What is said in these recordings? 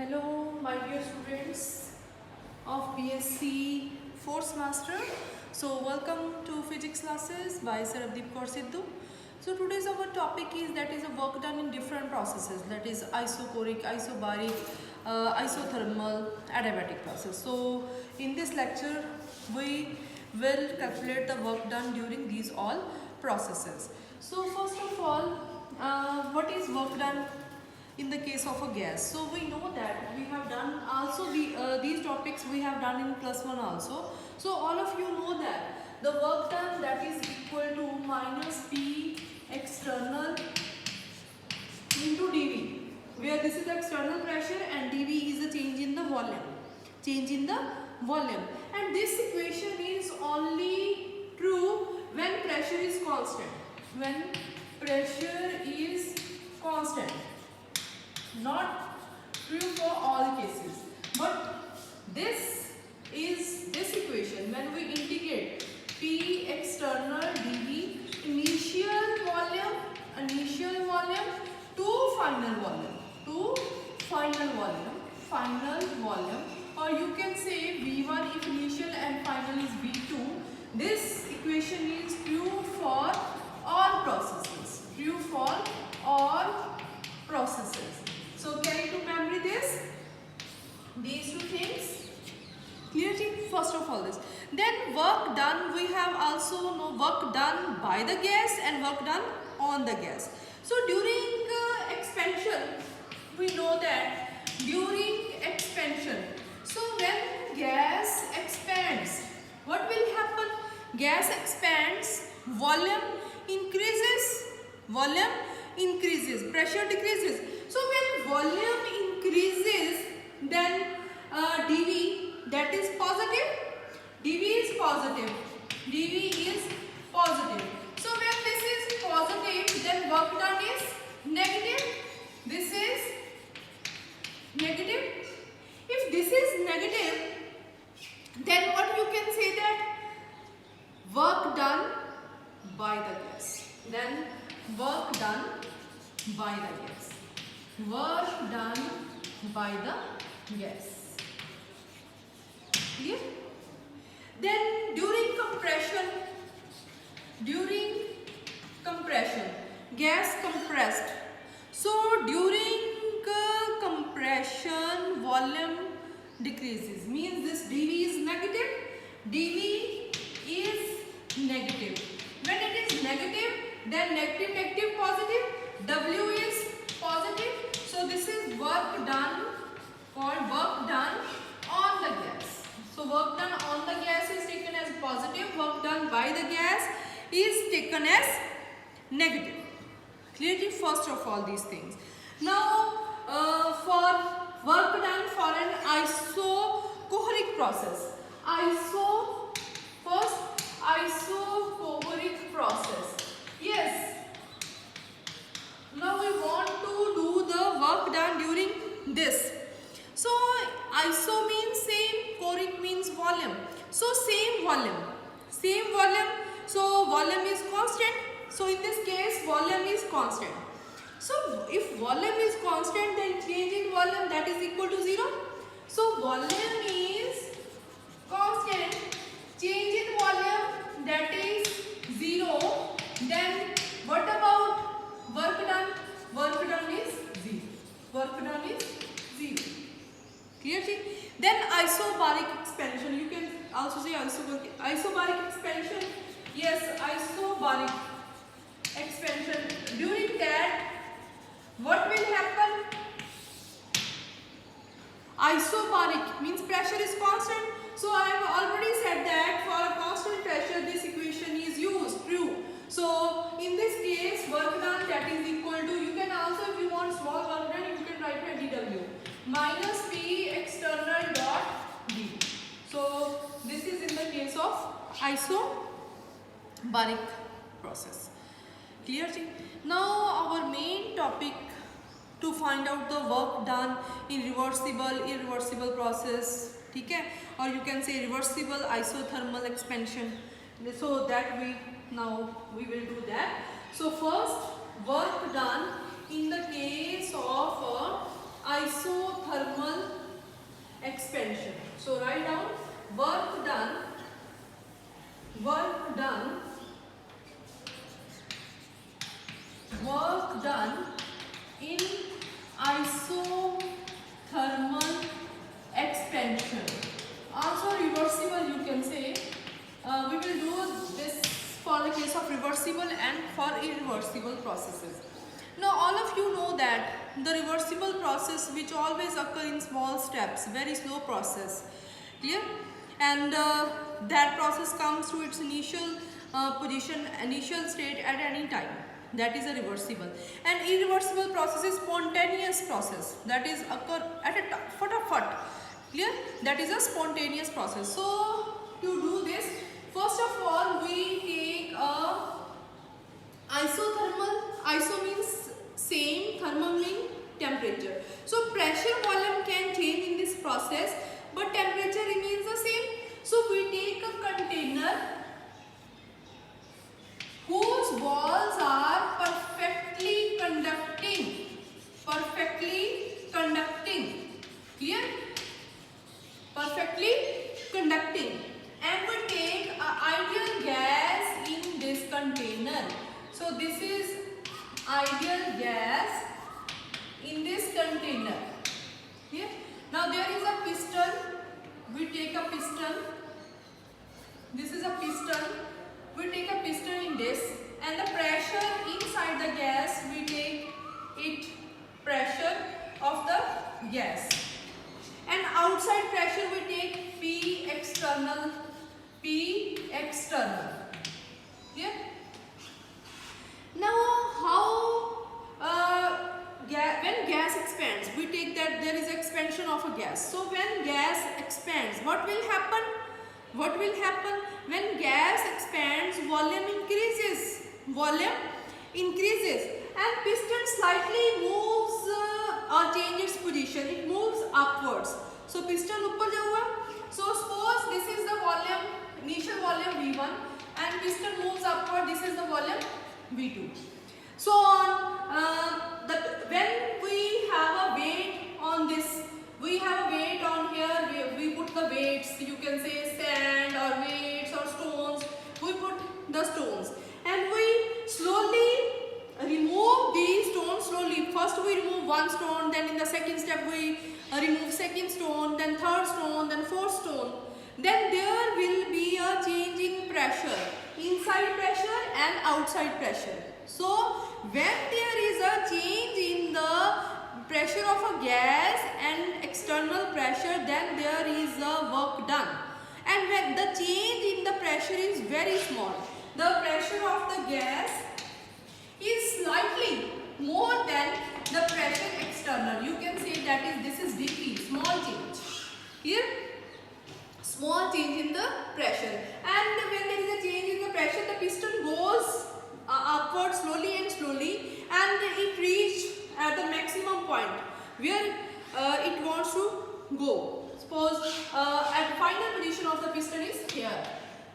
Hello, my dear students of BSc 4th semester. So, welcome to physics classes by Sarabdeep Kaur Sidhu. So, today's our topic is that is a work done in different processes, that is isochoric, isobaric, isothermal, adiabatic process. So, in this lecture, we will calculate the work done during these all processes. So, first of all, what is work done in the case of a gas? So we know that we have done also these topics we have done in +1 also. So all of you know that the work done that is equal to minus P external into dV, where this is the external pressure and dV is the change in the volume, and this equation is only true when pressure is constant, not true for all cases. But this equation, when we integrate P external dV initial volume to final volume, or you can say V1 if initial and final is V2. This equation is true for all processes. So can you memory these two things? Clearly, first of all this. Then work done, we have also know work done by the gas and work done on the gas. So during expansion, we know that during expansion, so when gas expands, what will happen? Gas expands, volume increases, pressure decreases. So when volume increases, then dV, that is positive. dV is positive. So when this is positive, then work done is negative. This is negative. If this is negative, then what you can say that work done by the gas. Work done by the gas. Clear? Then during compression, gas compressed. So during compression, volume decreases. Means this dV is negative. When it is negative, then negative positive. W is positive. So this is work done, called work done on the gas. So work done on the gas is taken as positive. Work done by the gas is taken as negative. Clearly, first of all these things. Now for work done for an isochoric process. Isochoric process. Yes. Now we want to do the work done during this. So iso means same, choric means volume. So same volume. So volume is constant. So in this case, volume is constant. So if volume is constant, then change in volume, that is equal to 0. So volume is constant, change in volume, that is 0. Then what about work done? Work done is 0. Clearly? Then isobaric expansion. You can also say isobaric expansion. Yes, isobaric expansion. During that, what will happen? Isobaric means pressure is constant. So I have already said that for a constant pressure, this equation is used. True. So in this case, work done, that is equal to, you can also, if you want small work done, you can write dW minus P external dot D. So this is in the case of isobaric process. Clear? Now our main topic to find out the work done in reversible, irreversible process. Okay? Or you can say reversible isothermal expansion. So that we will do that. So first, work done in the case of isothermal expansion. So write down work done work done work done in isothermal expansion. Also reversible, you can say. We will do this for the case of reversible and for irreversible processes. Now all of you know that the reversible process, which always occur in small steps, very slow process, clear, and that process comes to its initial position, initial state at any time. That is a reversible. And irreversible process is spontaneous process, that is occur at a fatafat, clear, that is a spontaneous process. So to do this, first of all we take a isothermal. Iso means same, thermal means temperature. So pressure volume can change in this process, but temperature remains the same. So we take a container whose walls are perfectly conducting, clear, perfectly conducting, and we take ideal gas in this container. So this is ideal gas in this container. Here, now there is a piston. We take a piston. This is a piston. We take a piston in this, and the pressure inside the gas, we take it pressure of the gas, and outside pressure we take P external. Clear? Now how when gas expands, we take that there is expansion of a gas. So when gas expands, what will happen? When gas expands, volume increases, and piston slightly moves or changes position, it moves upwards. So piston upar jauga. So suppose this is the volume, initial volume V1, and piston moves upward, this is the volume V2. So on when we have a weight on this, we have a weight on here, we put the weights, you can say sand or weights or stones, we put the stones, and we slowly remove these stones slowly. First we remove one stone, then in the second step we remove second stone, then third stone, then fourth stone. Then there will be a change in pressure, inside pressure and outside pressure. So when there is a change in the pressure of a gas and external pressure, then there is a work done. And when the change in the pressure is very small, the pressure of the gas is slightly more than the pressure external, you can say that is this is dp, small change. Here, small change in the pressure, and when there is a change in the pressure, the piston goes upward slowly, and it reaches at the maximum point where it wants to go. Suppose at final position of the piston is here.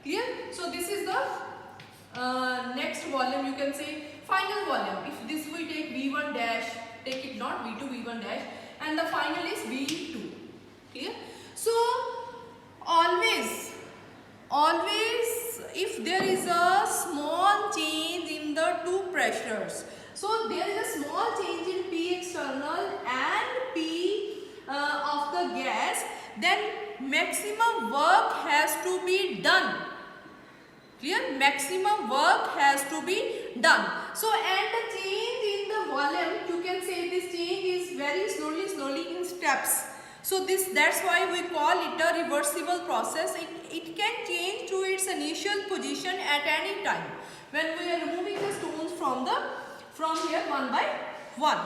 Clear? So this is the next volume, you can say final volume. If this we take V1 dash, take it not V2, V1 dash, and the final is V2. Clear? So always if there is a small change in the two pressures, so there is a small change in P external and P of the gas, then maximum work has to be done. Clear? Maximum work has to be done. So and the change in the volume, you can say this change is very slowly in steps. So that's why we call it a reversible process. It can change to its initial position at any time when we are removing the stones from here one by one.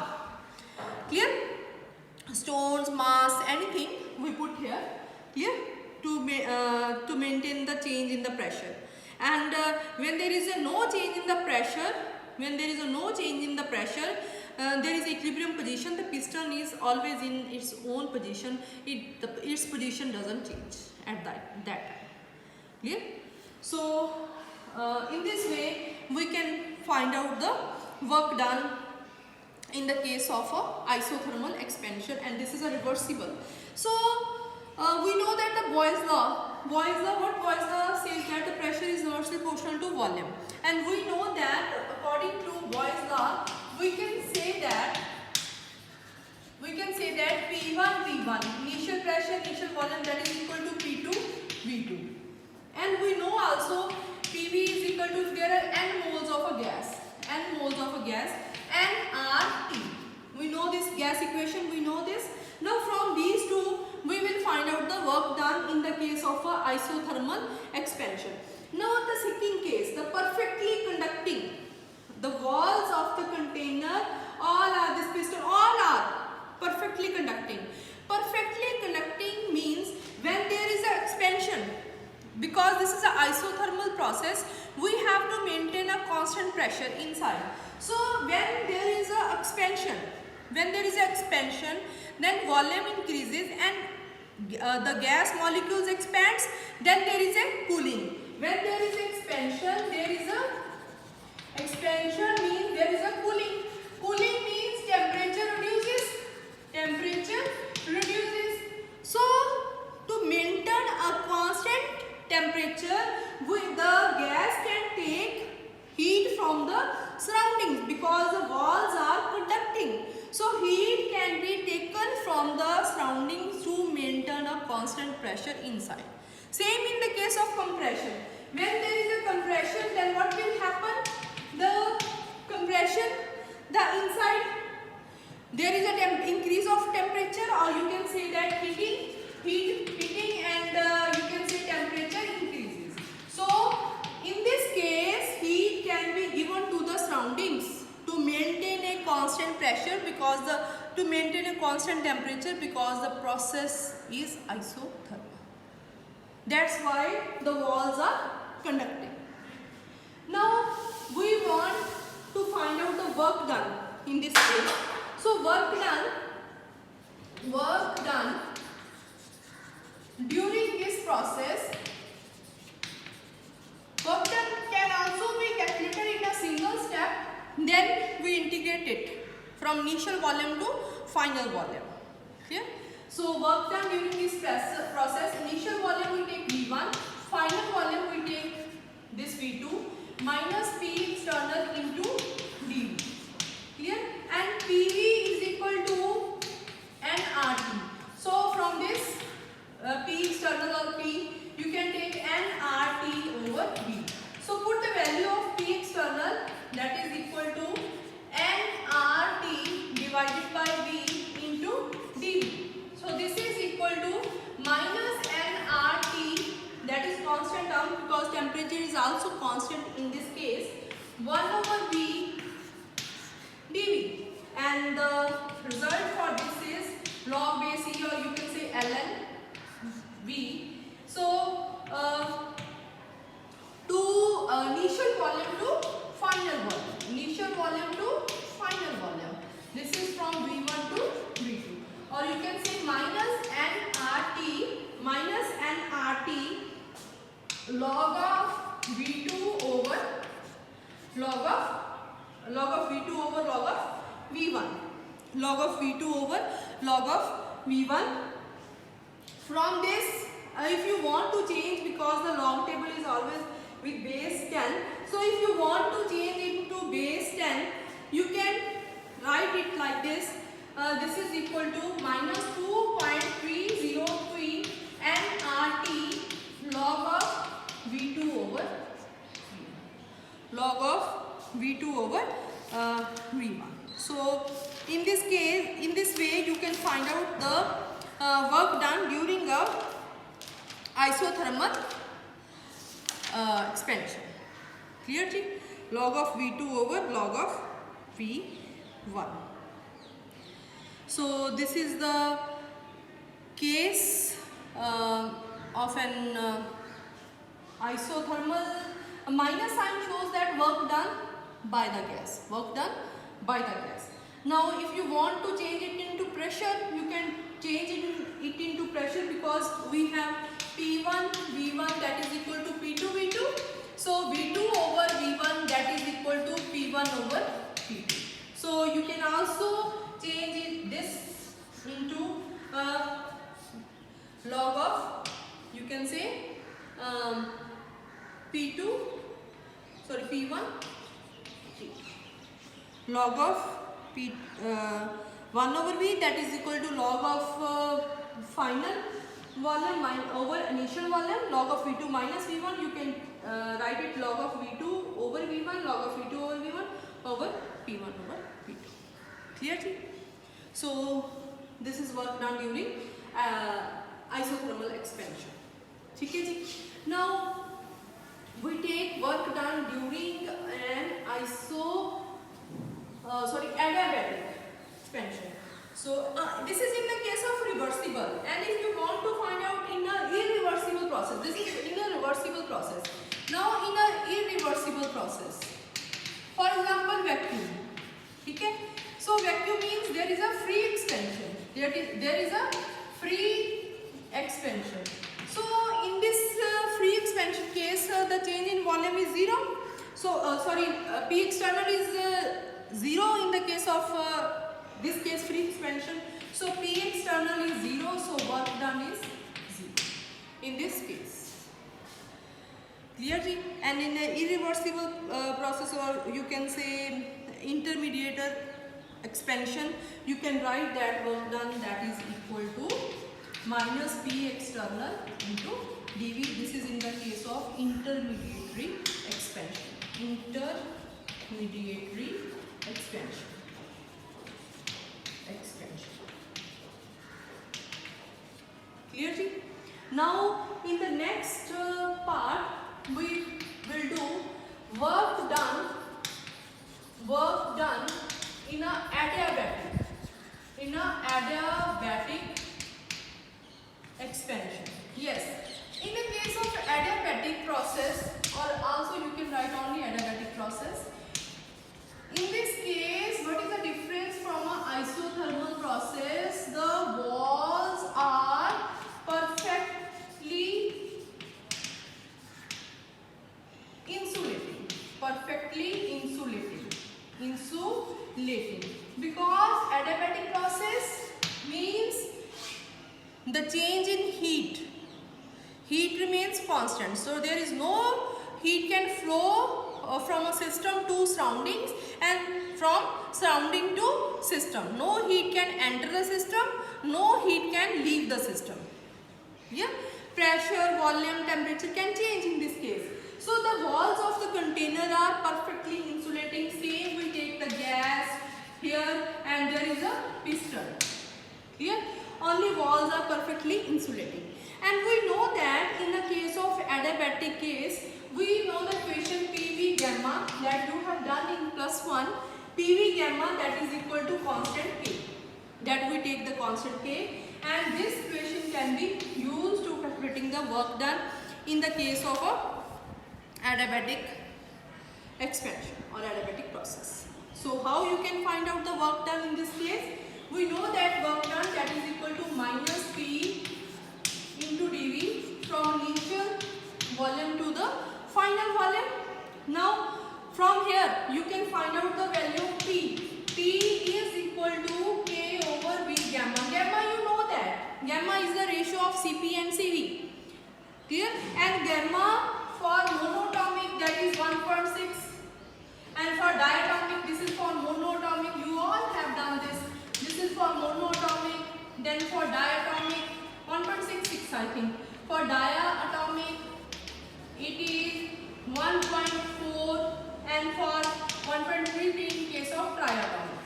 Clear? Stones, mass, anything we put here. Clear? To maintain the change in the pressure. And when there is no change in the pressure, there is equilibrium position. The piston is always in its own position. Its position doesn't change at that time. Clear? So in this way we can find out the work done in the case of a isothermal expansion, and this is a reversible. So we know that the Boyle's law, what Boyle's law says that the pressure is inversely proportional to volume, and we know that according to Boyle's law we can say that P1 V1, initial pressure, initial volume, that is equal to P2 V2, and we know also PV is equal to, if there are n moles of a gas, nRT. We know this gas equation, we know this. Now from these two we will find out the work done in the case of a isothermal expansion. Now the second case, the perfectly conducting, the walls of the container, all are, this piston, all are perfectly conducting. Perfectly conducting means when there is an expansion, because this is an isothermal process, we have to maintain a constant pressure inside. So when there is a expansion, then volume increases and the gas molecules expands, then there is a cooling. When there is expansion, means there is a cooling. Cooling means temperature reduces. So to maintain a constant temperature, the gas can take heat from the surroundings because the walls are conducting. So heat can be taken from the surroundings to maintain a constant pressure inside. Same in the case of compression. When there is a compression, then what will happen? The compression, the inside, there is a increase of temperature, or you can say that heating, and you can say temperature increases. So in this case, heat can be given to the surroundings to maintain a constant pressure, because to maintain a constant temperature, because the process is isothermal. That's why the walls are conducting. Now we want to find out the work done in this case. So work done during this process, work done can also be calculated in a single step. Then we integrate it from initial volume to final volume. Clear? So work done during this process, initial volume we take V1, final volume we take this V2 minus P external into dV. Clear? And PV is equal to nRT. So from this P external or P, you can take nRT over V. So put the value of P external, that is equal to nRT divided by V into dV. So this is equal to minus nRT, that is constant term because temperature is also constant in this case, 1 over V dV, and the result for this is log base E, or you can say ln V. So initial volume to final volume, this is from V1 to V2, or you can say minus nRT log of V2 over log of V1, log of V2 over log of V1. From this, if you want to change, because the log table is always with base 10, so if you want to change it to base 10, you can write it like this. This is equal to minus 2.303 nRT log of V2 over V1. So in this case, in this way you can find out the work done during a isothermal expansion. Clear? Log of V2 over log of V1. So this is the case of an isothermal. A minus sign shows that work done by the gas. Now if you want to change it into pressure, you can change it into pressure, because we have P1 V1 that is equal to P2 V2. So V2 over V1 that is equal to P1 over P2. So you can also change this into log of, you can say P2, sorry P1, log of P 1 over V, that is equal to log of final volume over initial volume, log of V2 minus V1. You can write it log of V2 over V1, log of V2 over V1 over P1 over P2. Clear? So this is work done during isothermal expansion. Okay? Now we take work done during an adiabatic expansion. So this is in the case of reversible, and if you want to find out in a irreversible process, this is in a reversible process. Now in a irreversible process, for example vacuum. Okay? So vacuum means there is a free expansion. There is a free expansion. So in this free expansion case, the change in volume is 0. So P external is 0 in the case of this case free expansion. So P external is 0. So work done is 0 in this case. Clear? And in an irreversible process, or you can say intermediate expansion, you can write that work done, that is equal to minus P external into dV. This is in the case of intermediary expansion. Intermediary expansion. Clear? Now in the next part we will do work done in a adiabatic expansion. Yes, in the case of adiabatic process, or also you can write only adiabatic process. In this case, what is the difference from an isothermal process? The walls are perfectly insulating. Because adiabatic process means the change in heat remains constant. So there is no heat can flow from a system to surroundings, and from surrounding to system. No heat can enter the system, no heat can leave the system. Yeah? Pressure, volume, temperature can change in this case. So the walls of the container are perfectly insulating. Same, we take the gas here and there is a piston. Here only walls are perfectly insulating. And we know that in the case of adiabatic case, we know the equation PV gamma that you have done in +1. PV gamma, that is equal to constant K. That we take the constant K, and this equation can be used to calculating the work done in the case of a adiabatic expansion or adiabatic process. So how you can find out the work done in this case? We know that work done, that is equal to minus P into dV from initial volume to the final volume. Now from here you can find out the value of P. P is equal to K over V gamma. Gamma, you know that gamma is the ratio of Cp and Cv. Clear? And gamma for monatomic, that is 1.6, and for diatomic, this is for monatomic. You all have done this. This is for monatomic. Then for diatomic 1.66, I think. For diatomic it is 1.4, and for 1.33 in case of triatomic.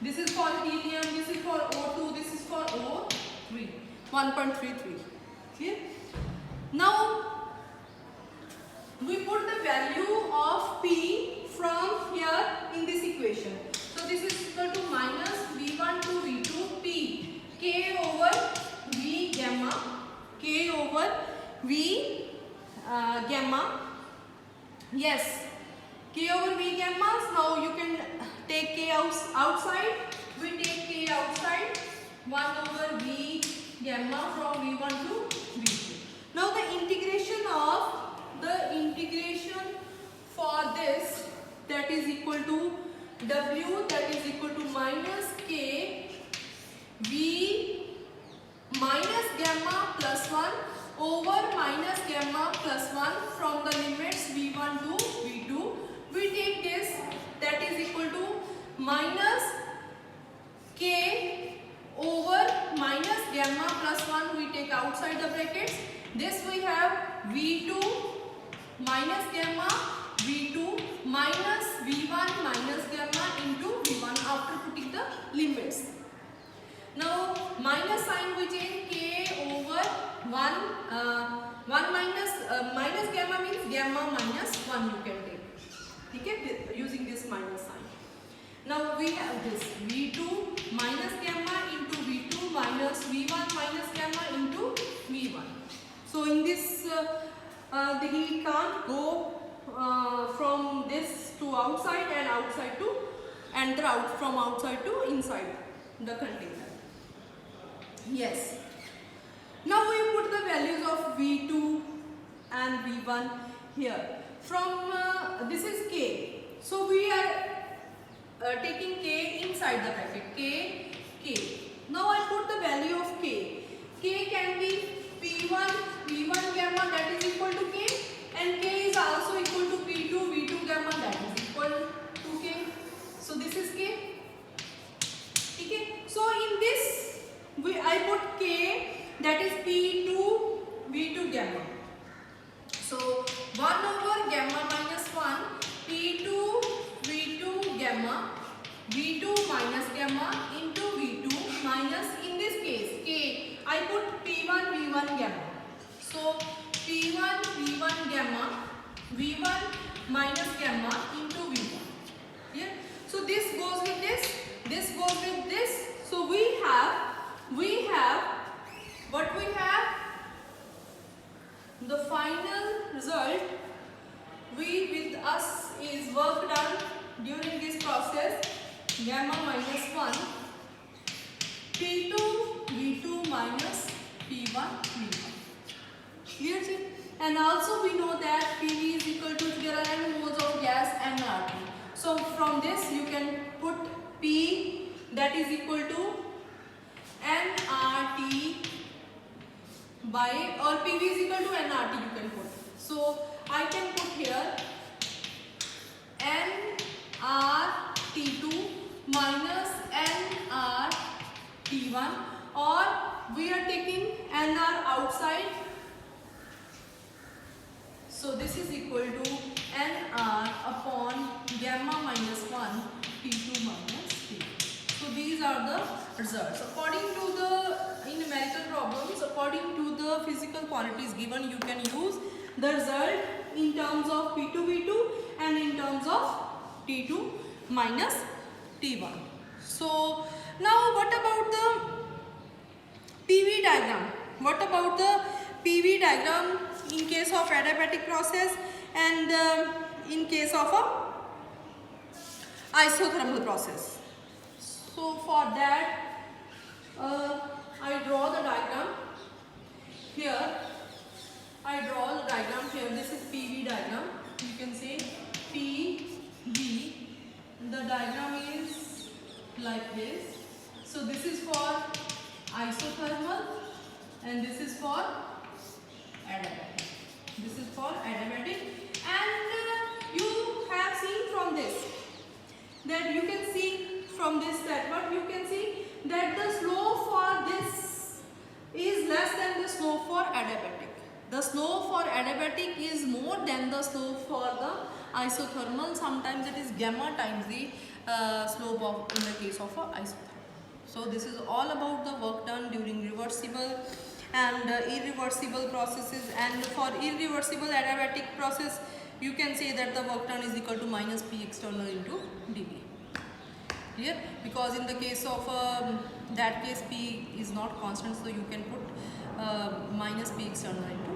This is for helium, this is for O2, this is for O3, 1.33. Clear? Now we put the value of P from here in this equation. So this is equal to minus V1 to V2 P K over V gamma, K over V gamma. Yes, K over V gamma. Now you can take K outside. We take K outside. 1 over V gamma from V1 to V2. Now the integration for this, that is equal to W that is equal to minus K V minus gamma plus 1 over minus gamma plus 1 from the limits V1 to V2. We take this, that is equal to minus K over minus gamma plus 1 we take outside the brackets. This we have V2 minus gamma V2 minus V1 minus gamma into V1 after putting the limits. Now minus sign we change K over 1 minus gamma means gamma minus 1 you can take. Okay, using this minus sign. Now we have this V2 minus gamma into V2 minus V1 minus gamma into V1. So in this he can't go from this to outside and outside to enter out from outside to inside the container. Yes. Now we put the values of V2 and V1 here. From this is K. So we are taking K inside the bracket. K. Now I put the value of K. K can be P1 V1 gamma that is equal to K, and K is also equal to P2 V2 gamma that is equal to K. So this is K. Okay. So in this I put K that is P2 V2 gamma. So 1 over gamma minus 1 P2 V2 gamma V2 minus gamma into V2 minus, in this case K I put P1 V1 gamma. So P1 V1 gamma V1 minus gamma into V1. Here. So this goes with this goes with this. So we have what we have, the final result with us is work done during this process gamma minus 1 P2 V2 minus P1 V1. Clear? And also we know that PV is equal to there are n moles of gas and RT. So from this you can put P that is equal to nRT by, or PV is equal to nRT you can put. So I can put here nRT2 minus nRT1, or we are taking nR outside. So this is equal to nR upon gamma minus 1 T2 minus T. So these are the results. According to the in numerical problems, according to the physical quantities given, you can use the result in terms of P2 V2 and in terms of T2 minus T1. So now what about the PV diagram? What about the PV diagram in case of adiabatic process and in case of a isothermal process? So for that I draw the diagram here. This is PV diagram. You can say PV. The diagram is like this. So this is for isothermal and this is for adiabatic. This is for adiabatic, and you have seen from this that you can see from this that what you can see that the slope for this is less than the slope for adiabatic. The slope for adiabatic is more than the slope for the isothermal. Sometimes it is gamma times the slope of in the case of a isothermal. So this is all about the work done during reversible and irreversible processes, and for irreversible adiabatic process you can say that the work done is equal to minus P external into dV. Clear? Because in the case of that case P is not constant, so you can put minus P external into